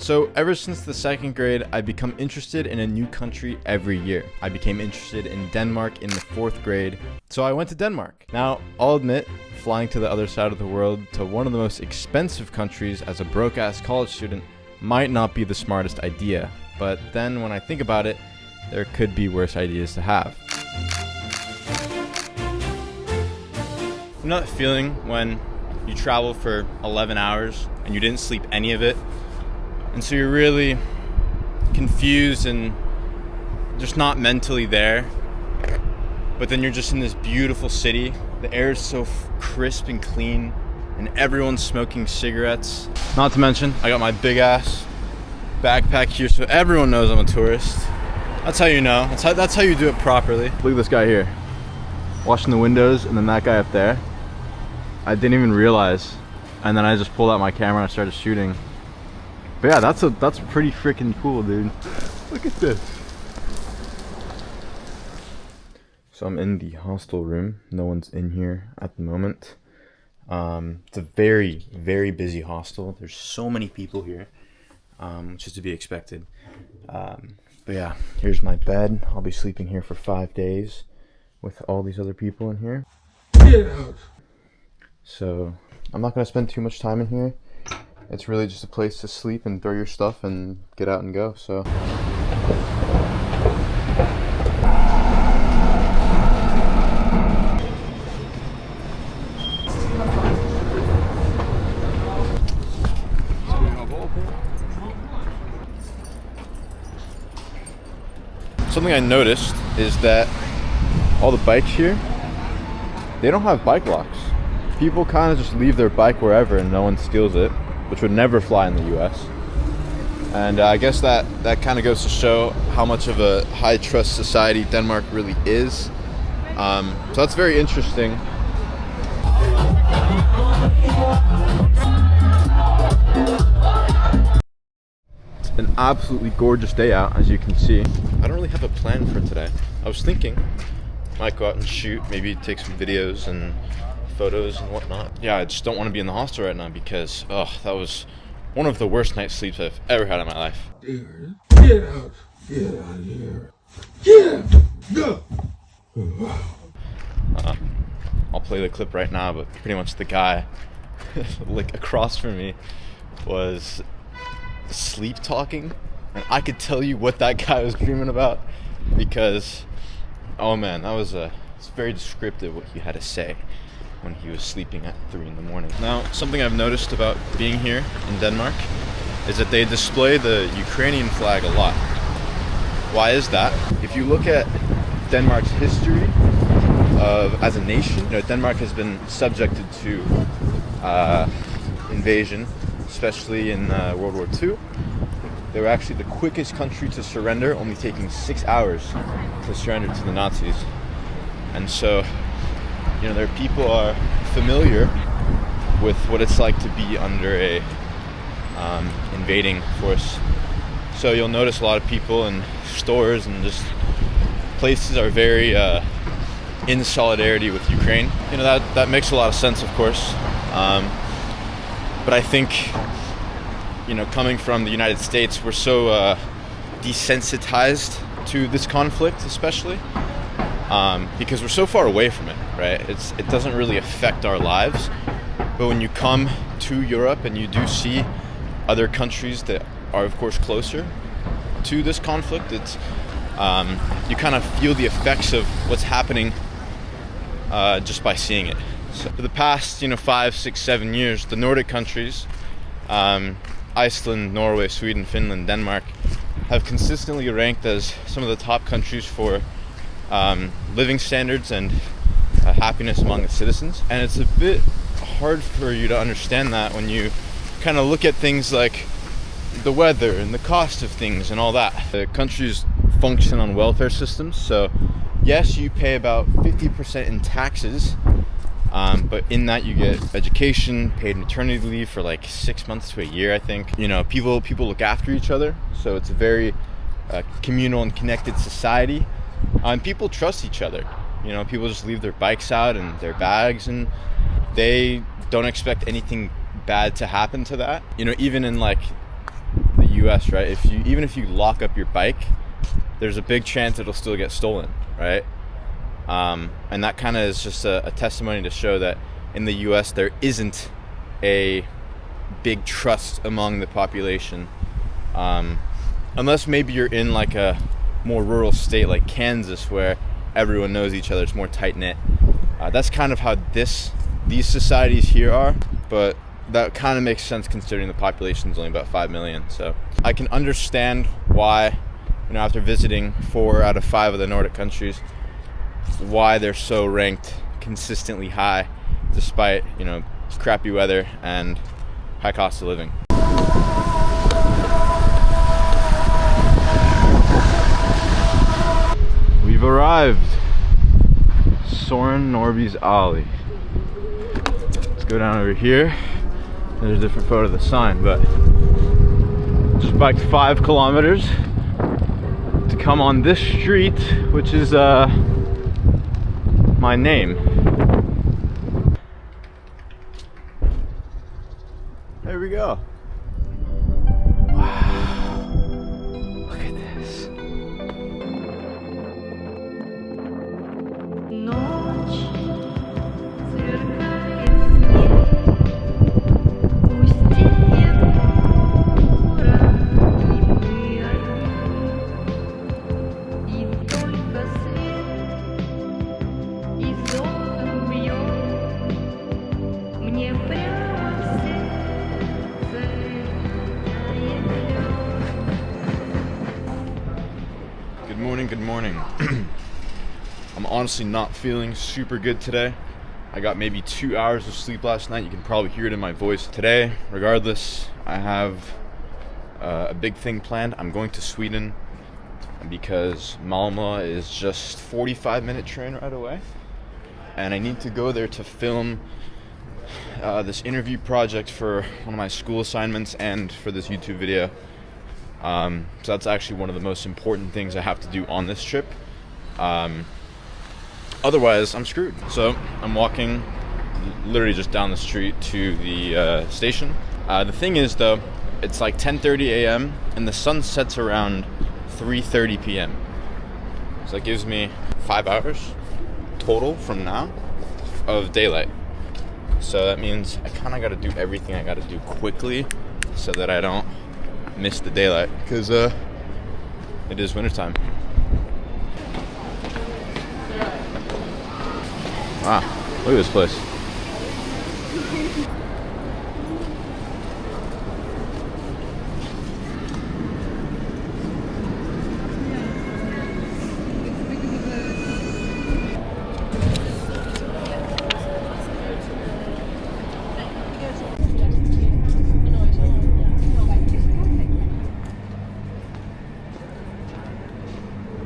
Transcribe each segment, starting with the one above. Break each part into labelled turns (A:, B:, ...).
A: So ever since the second grade, I become interested in a new country every year. I became interested in Denmark in the fourth grade, so I went to Denmark. Now, I'll admit, flying to the other side of the world to one of the most expensive countries as a broke-ass college student might not be the smartest idea, but then when I think about it, there could be worse ideas to have. You know that feeling when you travel for 11 hours and you didn't sleep any of it? And so you're really confused and just not mentally there. But then you're just in this beautiful city. The air is so crisp and clean, and everyone's smoking cigarettes. Not to mention, I got my big ass backpack here, so everyone knows I'm a tourist. That's how you know. That's how you do it properly. Look at this guy here, washing the windows, and then that guy up there. I didn't even realize, and then I just pulled out my camera and I started shooting. But yeah, that's pretty freaking cool, dude. Look at this. So I'm in the hostel room. No one's in here at the moment. It's a very, very busy hostel. There's so many people here, which is to be expected. But yeah, here's my bed. I'll be sleeping here for 5 days with all these other people in here. Get out. So I'm not gonna spend too much time in here. It's really just a place to sleep and throw your stuff and get out and go. So something I noticed is that all the bikes here, they don't have bike locks. People kind of just leave their bike wherever and no one steals it, which would never fly in the US. And I guess that kind of goes to show how much of a high trust society Denmark really is. So that's very interesting. It's an absolutely gorgeous day out, as you can see. I don't really have a plan for today. I was thinking I might go out and shoot, maybe take some videos and photos and whatnot. Yeah, I just don't want to be in the hostel right now because, that was one of the worst night's sleeps I've ever had in my life.
B: Dude, get out of here. Get out. Go.
A: I'll play the clip right now, but pretty much the guy like across from me was sleep talking, and I could tell you what that guy was dreaming about because, oh man, it's very descriptive what he had to say when he was sleeping at 3 in the morning. Now, something I've noticed about being here in Denmark is that they display the Ukrainian flag a lot. Why is that? If you look at Denmark's history as a nation, Denmark has been subjected to invasion, especially in World War II. They were actually the quickest country to surrender, only taking 6 hours to surrender to the Nazis. And so, their people are familiar with what it's like to be under a invading force. So you'll notice a lot of people in stores and just places are very in solidarity with Ukraine. That makes a lot of sense, of course. But I think, coming from the United States, we're so desensitized to this conflict, especially. Because we're so far away from it, right? It doesn't really affect our lives. But when you come to Europe and you do see other countries that are, of course, closer to this conflict, it's you kind of feel the effects of what's happening just by seeing it. So for the past, 5, 6, 7 years, the Nordic countries, Iceland, Norway, Sweden, Finland, Denmark, have consistently ranked as some of the top countries for living standards and happiness among its citizens. And it's a bit hard for you to understand that when you kind of look at things like the weather and the cost of things and all that. The countries function on welfare systems, so yes, you pay about 50% in taxes, but in that you get education, paid maternity leave for like 6 months to a year, I think. People look after each other, so it's a very communal and connected society. And people trust each other. People just leave their bikes out and their bags, and they don't expect anything bad to happen to that. Even in like the US, right? Even if you lock up your bike, there's a big chance it'll still get stolen, right? And that kind of is just a testimony to show that in the US there isn't a big trust among the population, unless maybe you're in like a more rural state like Kansas where everyone knows each other. It's more tight-knit. That's kind of how these societies here are, but that kind of makes sense considering the population is only about 5 million. So I can understand why, after visiting 4 out of 5 of the Nordic countries, why they're so ranked consistently high despite, crappy weather and high cost of living. We've arrived. Soren Norby's Alley. Let's go down over here. There's a different photo of the sign, but just biked 5 kilometers to come on this street, which is my name. There we go. Wow. Look at this. Good morning. I'm honestly not feeling super good today. I got maybe 2 hours of sleep last night. You can probably hear it in my voice. Today, regardless, I have a big thing planned. I'm going to Sweden because Malmö is just 45-minute train ride away. And I need to go there to film this interview project for one of my school assignments and for this YouTube video. So that's actually one of the most important things I have to do on this trip. Otherwise, I'm screwed. So I'm walking literally just down the street to the station. The thing is, though, it's like 10:30 a.m. and the sun sets around 3:30 p.m. So that gives me 5 hours total from now of daylight. So that means I kind of got to do everything I got to do quickly so that I don't miss the daylight, because it is wintertime. Wow, look at this place.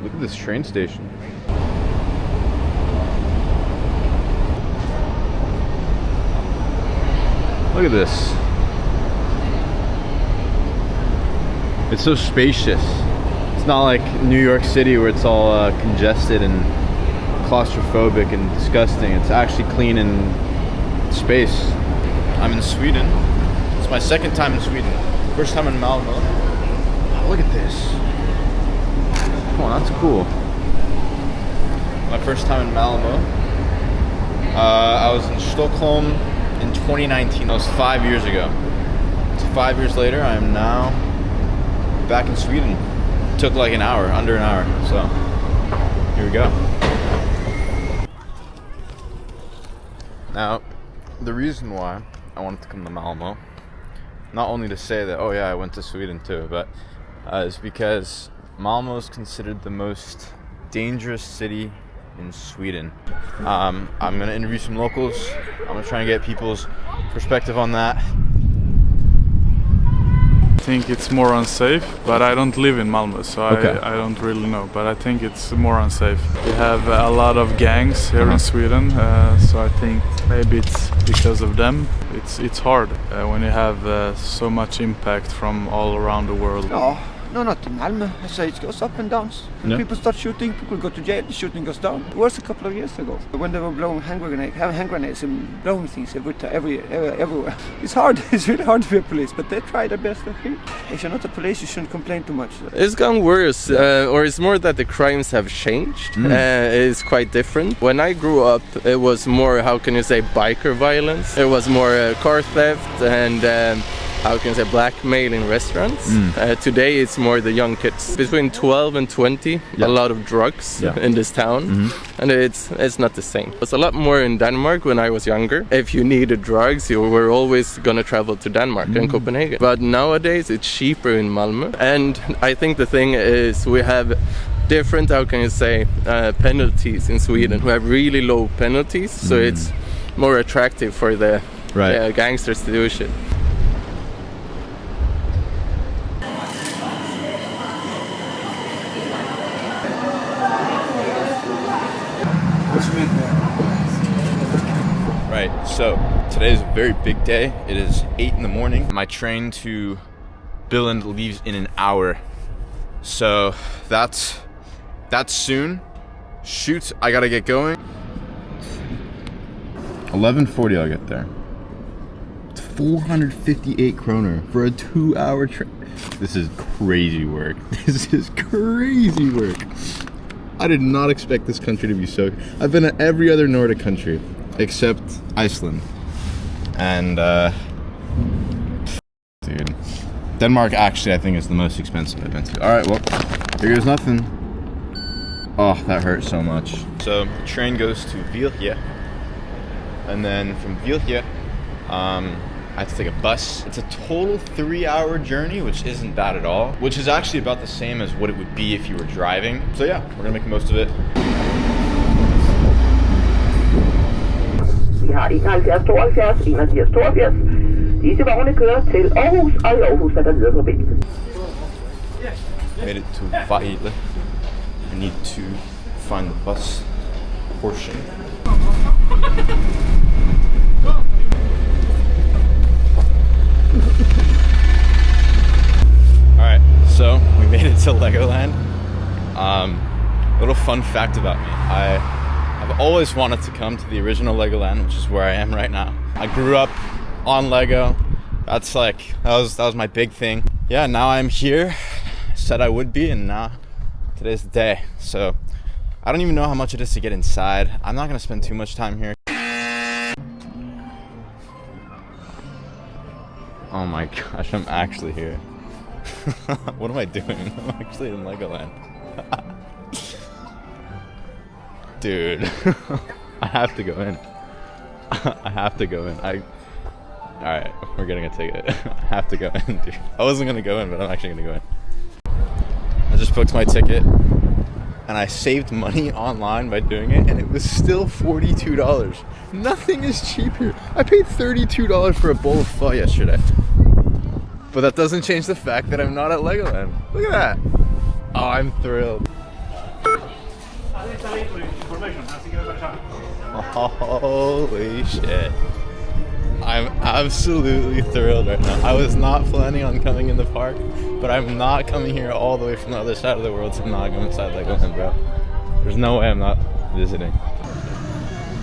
A: Look at this train station. Look at this. It's so spacious. It's not like New York City where it's all congested and claustrophobic and disgusting. It's actually clean and space. I'm in Sweden. It's my second time in Sweden. First time in Malmö. Oh, look at this. Oh, that's cool. My first time in Malmö. I was in Stockholm in 2019. That was 5 years ago. So 5 years later, I am now back in Sweden. It took like an hour, under an hour. So here we go. Now, the reason why I wanted to come to Malmö, not only to say that, oh yeah, I went to Sweden too, but is because Malmö is considered the most dangerous city in Sweden. I'm going to interview some locals. I'm going to try and get people's perspective on that.
C: I think it's more unsafe, but I don't live in Malmö, so I don't really know. But I think it's more unsafe. We have a lot of gangs here in Sweden, so I think maybe it's because of them. It's hard when you have so much impact from all around the world.
A: Ja,
D: No, not in Malmö. I say it goes up and down.
A: Yeah.
D: People start shooting, people go to jail, the shooting goes down. It was a couple of years ago when they were blowing hand grenades and blowing things everywhere. It's hard, it's really hard to be a police, but they try their best, I think. If you're not a police, you shouldn't complain too much.
E: It's gone worse, or it's more that the crimes have changed. It's quite different. When I grew up, it was more, how can you say, biker violence. It was more car theft and how can I say, blackmail in restaurants. Today it's more the young kids between 12 and 20. A lot of drugs in this town, and it's not the same. It's a lot more in Denmark when I was younger. If you needed drugs, you were always gonna travel to Denmark and Copenhagen. But nowadays it's cheaper in Malmö, and I think the thing is we have different, how can you say, penalties in Sweden. We have really low penalties, so it's more attractive for the gangsters to do shit.
A: Right, so today is a very big day. It is 8 in the morning. My train to Billund leaves in an hour. So that's soon. Shoot, I gotta get going. 11:40 I'll get there. It's 458 kroner for a 2-hour train. This is crazy work. This is crazy work. I did not expect this country to be so... I've been at every other Nordic country except Iceland. And, dude. Denmark actually I think is the most expensive I've been to. Alright, well, here goes nothing. Oh, that hurt so much. So, the train goes to Vilje. And then from Vilje, I have to take a bus. It's a total 3-hour journey, which isn't bad at all. Which is actually about the same as what it would be if you were driving. So yeah, we're gonna make the most of it.
F: Vi har 71 72 81. Disse vogne kører til Aarhus, og i Aarhus er der videre forbindelse.
A: Made it to Vejle. I need to find the bus portion. Alright, so we made it to Legoland. Little fun fact about me. I've always wanted to come to the original Legoland, which is where I am right now. I grew up on Lego. That's like, that was my big thing. Yeah, now I'm here. I said I would be, and now today's the day. So I don't even know how much it is to get inside. I'm not gonna spend too much time here. Oh my gosh, I'm actually here. What am I doing? I'm actually in Legoland. Dude, I have to go in. I have to go in. Alright, we're getting a ticket. I have to go in, dude. I wasn't gonna go in, but I'm actually gonna go in. I just booked my ticket, and I saved money online by doing it, and it was still $42. Nothing is cheap here. I paid $32 for a bowl of pho yesterday. But that doesn't change the fact that I'm not at Legoland. Look at that. Oh, I'm thrilled. Holy shit. I'm absolutely thrilled right now. I was not planning on coming in the park, but I'm not coming here all the way from the other side of the world to not go inside Legoland, bro. There's no way I'm not visiting.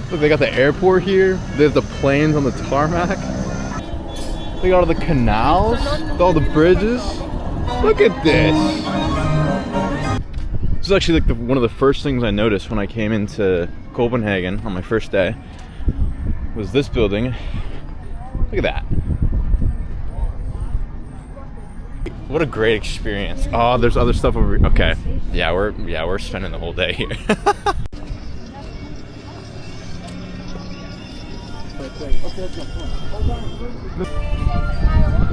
A: Look, they got the airport here. There's the planes on the tarmac. They got all the canals, all the bridges. Look at this. This is actually like one of the first things I noticed when I came into Copenhagen on my first day. Was this building. Look at that. What a great experience. Oh, there's other stuff over here. Okay. Yeah, we're spending the whole day here.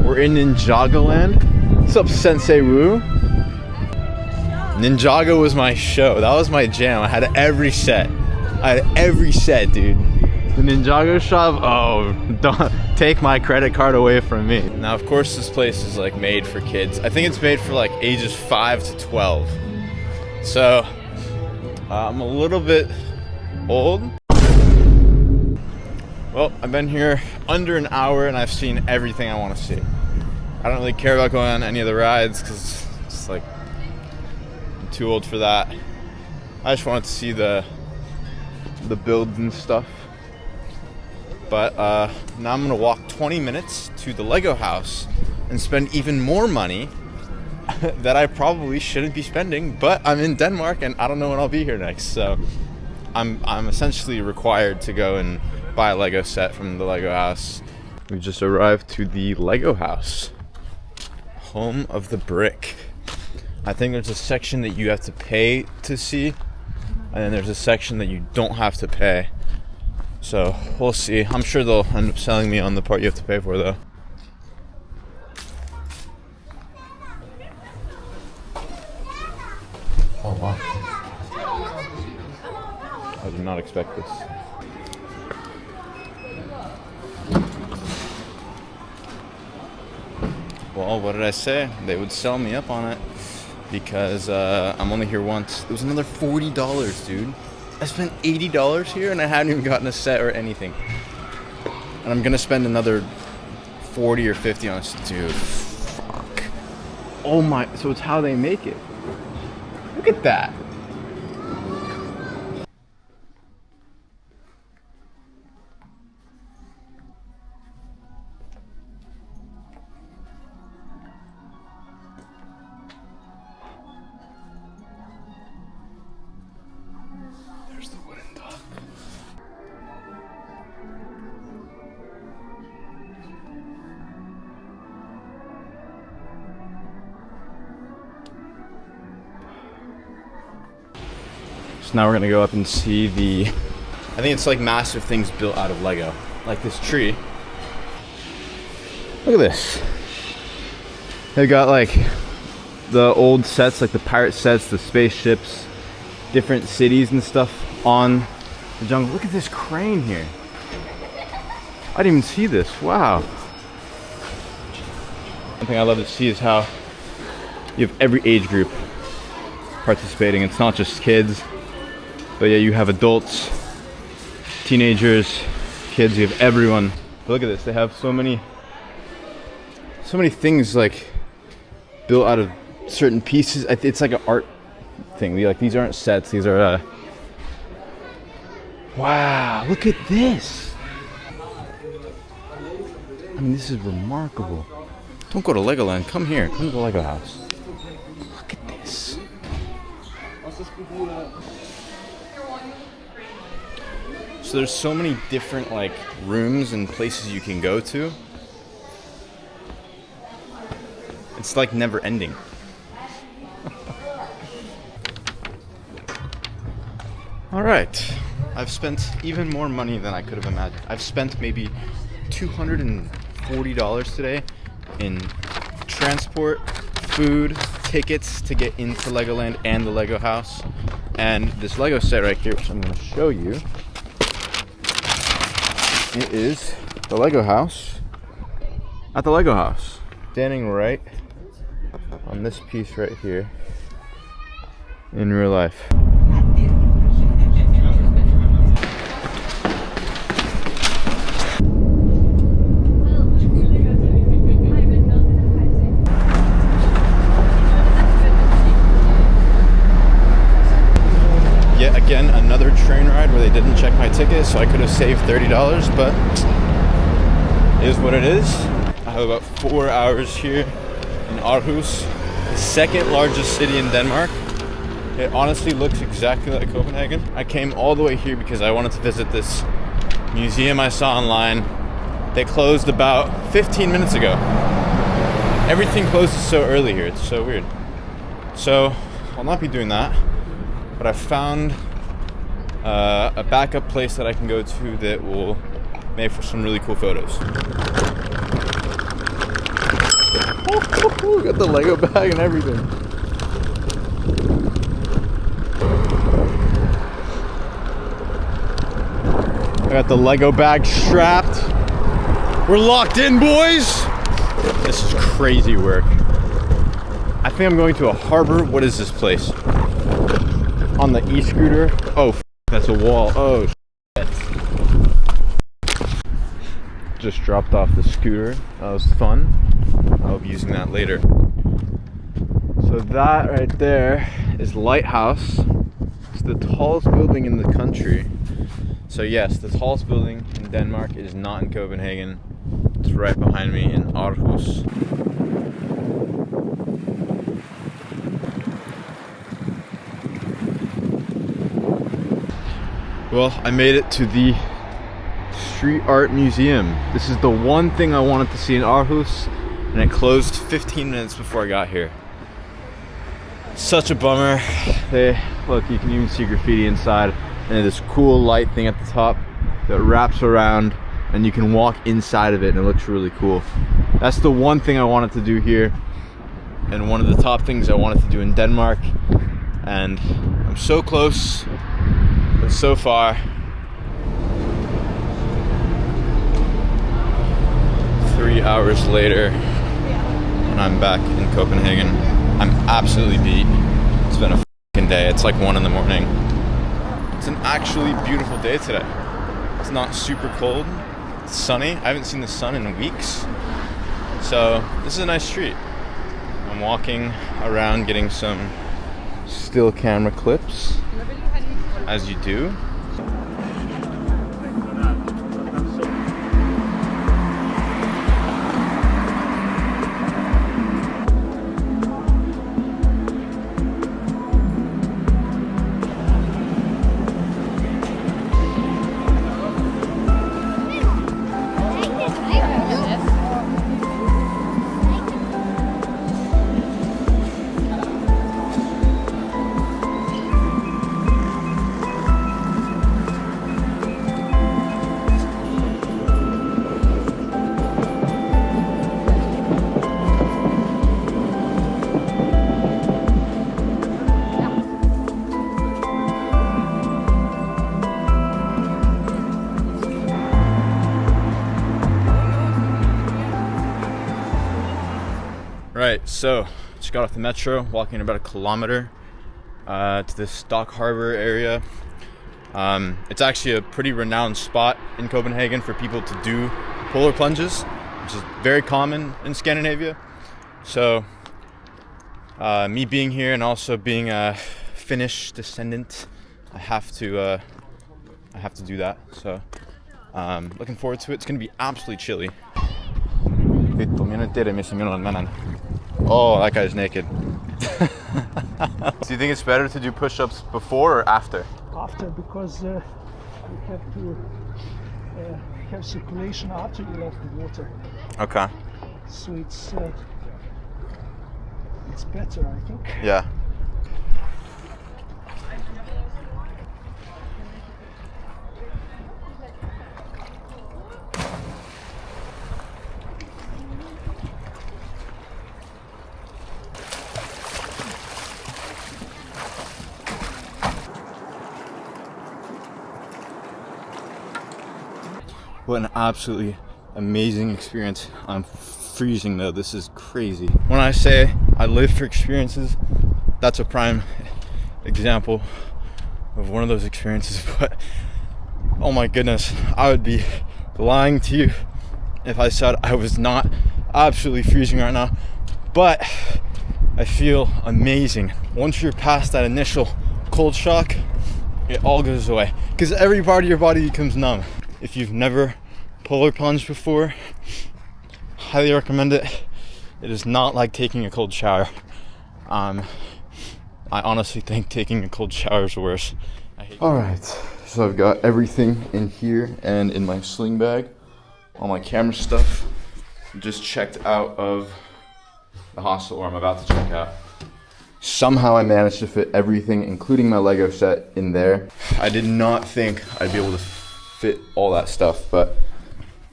A: We're in Ninjagaland. What's up, Sensei Wu? Ninjago was my show. That was my jam. I had every set. Dude. The Ninjago shop, oh, don't take my credit card away from me. Now, of course, this place is like made for kids. I think it's made for like ages 5 to 12. So, I'm a little bit old. Well, I've been here under an hour and I've seen everything I want to see. I don't really care about going on any of the rides because it's It's like, I'm too old for that. I just wanted to see the builds and stuff. But now I'm gonna walk 20 minutes to the Lego house and spend even more money that I probably shouldn't be spending, but I'm in Denmark and I don't know when I'll be here next, so I'm essentially required to go and buy a Lego set from the Lego house. We just arrived to the Lego house, home of the brick. I think there's a section that you have to pay to see, and then there's a section that you don't have to pay. So we'll see. I'm sure they'll end up selling me on the part you have to pay for though. Oh wow. I did not expect this. Well, what did I say? They would sell me up on it because I'm only here once. It was another $40, dude. I spent $80 here and I haven't even gotten a set or anything. And I'm gonna spend another 40 or 50 on this. Dude, fuck. Oh my, so it's how they make it. Look at that. There's the wooden duck. So now we're gonna go up and see the, I think it's like massive things built out of Lego. Like this tree. Look at this. They've got like the old sets, like the pirate sets, the spaceships, different cities and stuff on the jungle. Look at this crane here. I didn't even see this. Wow. One thing I love to see is how you have every age group participating. It's not just kids, but yeah, you have adults, teenagers, kids, you have everyone. But look at this, they have so many things like built out of certain pieces. It's like an art thing. Like these aren't sets, these are wow, look at this. I mean, this is remarkable. Don't go to Legoland, come here, come to the Lego house. Look at this. So there's so many different like rooms and places you can go to. It's like never ending. All right, I've spent even more money than I could have imagined. I've spent maybe $240 today in transport, food, tickets to get into Legoland and the Lego house, and this Lego set right here, which I'm going to show you. It is the Lego house at the Lego house. Standing right on this piece right here in real life. Yet again, another train ride where they didn't check my ticket, so I could have saved $30, but it is what it is. I have about 4 hours here in Aarhus, the second largest city in Denmark. It honestly looks exactly like Copenhagen. I came all the way here because I wanted to visit this museum I saw online. They closed about 15 minutes ago. Everything closes so early here, it's so weird. So, I'll not be doing that, but I found a backup place that I can go to that will make for some really cool photos. Got the Lego bag and everything. I got the Lego bag strapped. We're locked in, boys. This is crazy work. I think I'm going to a harbor. What is this place? On the e-scooter. Oh, that's a wall. Oh, shit. Just dropped off the scooter. That was fun. I'll be using that later. So So that right there is Lighthouse. It's the tallest building in the country. So yes, the tallest building in Denmark is not in Copenhagen. It's right behind me in Aarhus. Well, I made it to the Street Art Museum. This is the one thing I wanted to see in Aarhus, and it closed 15 minutes before I got here. Such a bummer. Look, you can even see graffiti inside, and this cool light thing at the top that wraps around, and you can walk inside of it, and it looks really cool. That's the one thing I wanted to do here, and one of the top things I wanted to do in Denmark, and I'm so close, but so far. 3 hours later, and I'm back in Copenhagen. I'm absolutely beat. It's been a f***ing day. It's like 1 in the morning. It's an actually beautiful day today. It's not super cold. It's sunny. I haven't seen the sun in weeks. So this is a nice street. I'm walking around getting some still camera clips, as you do. Right, so just got off the metro, walking about a kilometer to this Stock Harbor area. It's actually a pretty renowned spot in Copenhagen for people to do polar plunges, which is very common in Scandinavia. So me being here and also being a Finnish descendant, I have to do that. So looking forward to it. It's gonna be absolutely chilly. Vittu, minä en tiedä missä minä menen. Oh, that guy's naked. Do you think it's better to do push-ups before or after?
G: After, because you have to have circulation after you left the water.
A: Okay.
G: So it's better, I think.
A: Yeah. What an absolutely amazing experience. I'm freezing though, this is crazy. When I say I live for experiences, that's a prime example of one of those experiences, but oh my goodness, I would be lying to you if I said I was not absolutely freezing right now, but I feel amazing. Once you're past that initial cold shock, it all goes away, because every part of your body becomes numb. If you've never polar plunged before, highly recommend it. It is not like taking a cold shower. I honestly think taking a cold shower is worse. Alright, so I've got everything in here and in my sling bag. All my camera stuff. Just checked out of the hostel where I'm about to check out. Somehow I managed to fit everything, including my Lego set, in there. I did not think I'd be able to fit all that stuff, but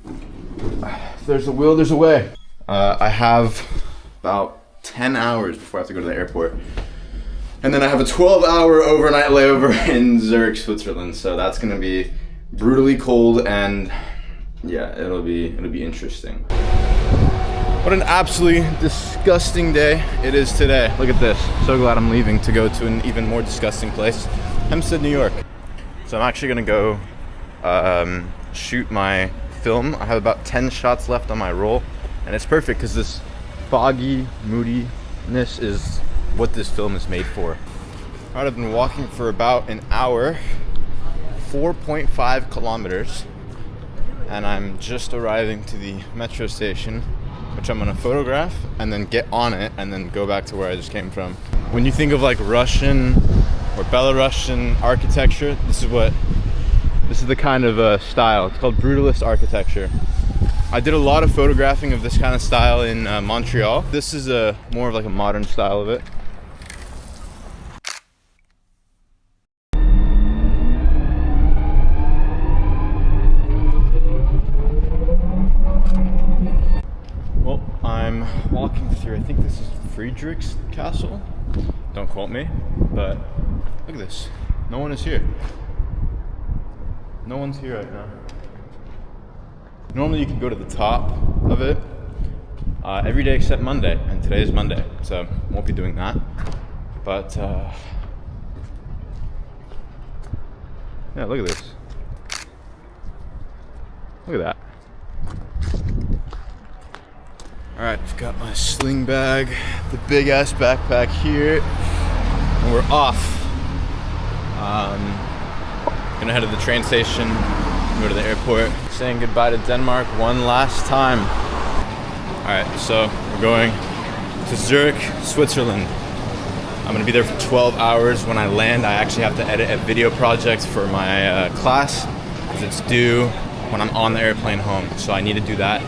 A: if there's a will, there's a way. I have about 10 hours before I have to go to the airport. And then I have a 12-hour overnight layover in Zurich, Switzerland. So that's gonna be brutally cold, and yeah, it'll be interesting. What an absolutely disgusting day it is today. Look at this. So glad I'm leaving to go to an even more disgusting place, Hempstead, New York. So I'm actually gonna go shoot my film. I have about 10 shots left on my roll, and it's perfect because this foggy moodiness is what this film is made for. Alright, I've been walking for about an hour, 4.5 kilometers, and I'm just arriving to the metro station, which I'm gonna photograph and then get on it and then go back to where I just came from. When you think of like Russian or Belarusian architecture, this is the kind of style. It's called brutalist architecture. I did a lot of photographing of this kind of style in Montreal. This is more of like a modern style of it. Well, I'm walking through, I think this is Friedrich's Castle. Don't quote me, but look at this. No one is here. No one's here right now. Normally you can go to the top of it every day except Monday, and today is Monday, so won't be doing that. But yeah, look at this. Look at that. Alright, I've got my sling bag, the big ass backpack here, and we're off. Gonna head to the train station, go to the airport, saying goodbye to Denmark one last time. Alright, so we're going to Zurich, Switzerland. I'm gonna be there for 12 hours. When I land, I actually have to edit a video project for my class, because it's due when I'm on the airplane home, so I need to do that.